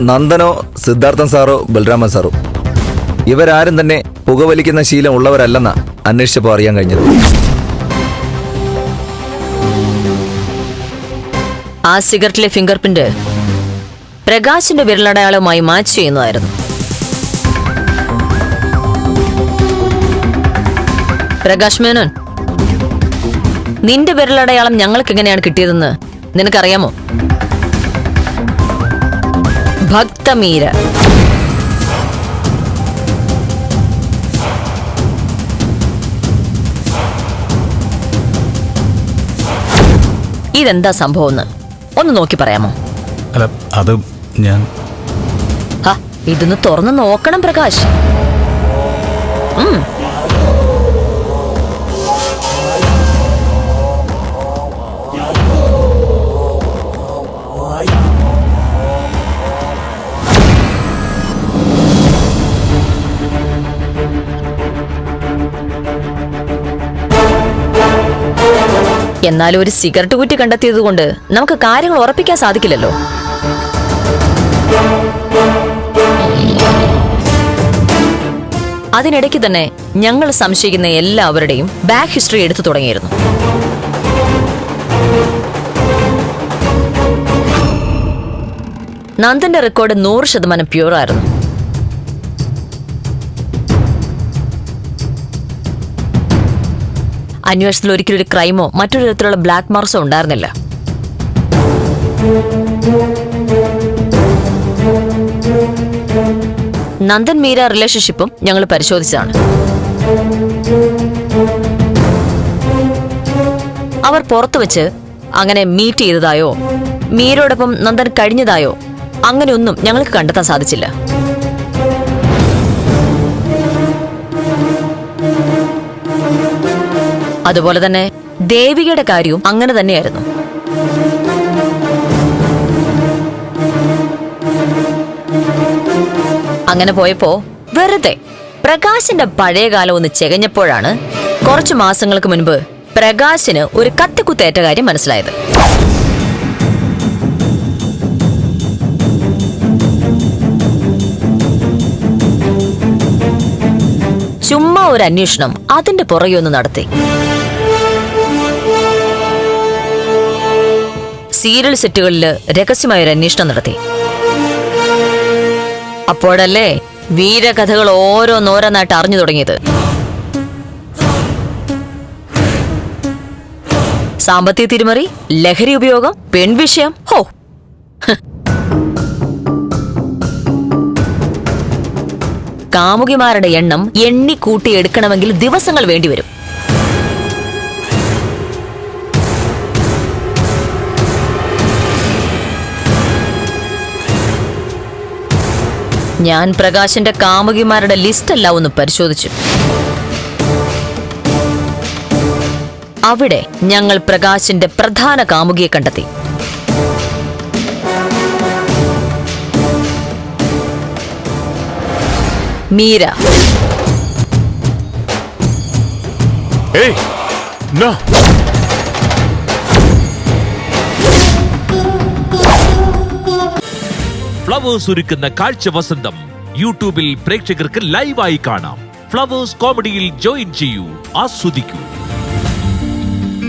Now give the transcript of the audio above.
നന്ദനോ സിദ്ധാർത്ഥൻ സാറോ ബലരാമൻ സാറോ ഇവരാരും തന്നെ പുകവലിക്കുന്ന ശീലം ഉള്ളവരല്ലെന്നാ അന്വേഷിച്ചപ്പോൾ അറിയാൻ കഴിഞ്ഞത്. ആ സിഗരറ്റിലെ ഫിംഗർ പ്രിന്റ് പ്രകാശിന്റെ വിരലടയാളവുമായി മാച്ച് ചെയ്യുന്നതായിരുന്നു. പ്രകാശ് മേനോൻ, നിന്റെ വിരലടയാളം ഞങ്ങൾക്ക് എങ്ങനെയാണ് കിട്ടിയതെന്ന് നിനക്കറിയാമോ? ഭക്തമീര. ഇതെന്താ സംഭവം ഒന്ന് നോക്കി പറയാമോ? അല്ല, അത് ഞാൻ ഇതൊന്ന് തുറന്ന് നോക്കണം പ്രകാശ്. എന്നാലും ഒരു സിഗരറ്റ് കുറ്റി കണ്ടെത്തിയത് കൊണ്ട് നമുക്ക് കാര്യങ്ങൾ ഉറപ്പിക്കാൻ സാധിക്കില്ലല്ലോ. അതിനിടയ്ക്ക് തന്നെ ഞങ്ങൾ സംശയിക്കുന്ന എല്ലാവരുടെയും ബാക്ക് ഹിസ്റ്ററി എടുത്തു തുടങ്ങിയിരുന്നു. നന്ദന്റെ റെക്കോർഡ് 100% പ്യൂർ ആയിരുന്നു. അന്വേഷണത്തിൽ ഒരിക്കലും ഒരു ക്രൈമോ മറ്റൊരു തരത്തിലുള്ള ബ്ലാക്ക് മാർക്സോ ഉണ്ടായിരുന്നില്ല. നന്ദൻ മീര റിലേഷൻഷിപ്പും ഞങ്ങൾ പരിശോധിച്ചതാണ്. അവർ പുറത്തു വെച്ച് അങ്ങനെ മീറ്റ് ചെയ്തതായോ മീരയോടൊപ്പം നന്ദൻ കഴിഞ്ഞതായോ അങ്ങനെയൊന്നും ഞങ്ങൾക്ക് കണ്ടെത്താൻ സാധിച്ചില്ല. അതുപോലെ തന്നെ ദേവികയുടെ കാര്യവും അങ്ങനെ തന്നെയായിരുന്നു. അങ്ങനെ പോയപ്പോ വെറുതെ പ്രകാശിന്റെ പഴയകാലം ഒന്ന് ചെകഞ്ഞപ്പോഴാണ് കുറച്ചു മാസങ്ങൾക്ക് മുൻപ് പ്രകാശിന് ഒരു കത്തിക്കുത്തേറ്റ കാര്യം മനസ്സിലായത്. ചുമ്മാ ഒരു അന്വേഷണം അതിന്റെ പുറകെ ഒന്ന് നടത്തി. സീരിയൽ സെറ്റുകളിൽ രഹസ്യമായൊരു അന്വേഷണം നടത്തി. അപ്പോഴല്ലേ വീരകഥകൾ ഓരോന്നോരോന്നായിട്ട് അറിഞ്ഞു തുടങ്ങിയത്. സാമ്പത്തിക തിരിമറി, ലഹരി ഉപയോഗം, പെൺവിഷയം. കാമുകിമാരുടെ എണ്ണം എണ്ണിക്കൂട്ടിയെടുക്കണമെങ്കിൽ ദിവസങ്ങൾ വേണ്ടിവരും. ഞാൻ പ്രകാശിന്റെ കാമുകിമാരുടെ ലിസ്റ്റ് എല്ലാം ഒന്ന് പരിശോധിച്ചു. അവിടെ ഞങ്ങൾ പ്രകാശിന്റെ പ്രധാന കാമുകിയെ കണ്ടെത്തി. മീര. ഫ്ലവേഴ്സ് ഒരുക്കുന്ന കാഴ്ച വസന്തം യൂട്യൂബിൽ പ്രേക്ഷകർക്ക് ലൈവായി കാണാം. ഫ്ലവേഴ്സ് കോമഡിയിൽ ജോയിൻ ചെയ്യൂ, ആസ്വദിക്കൂ.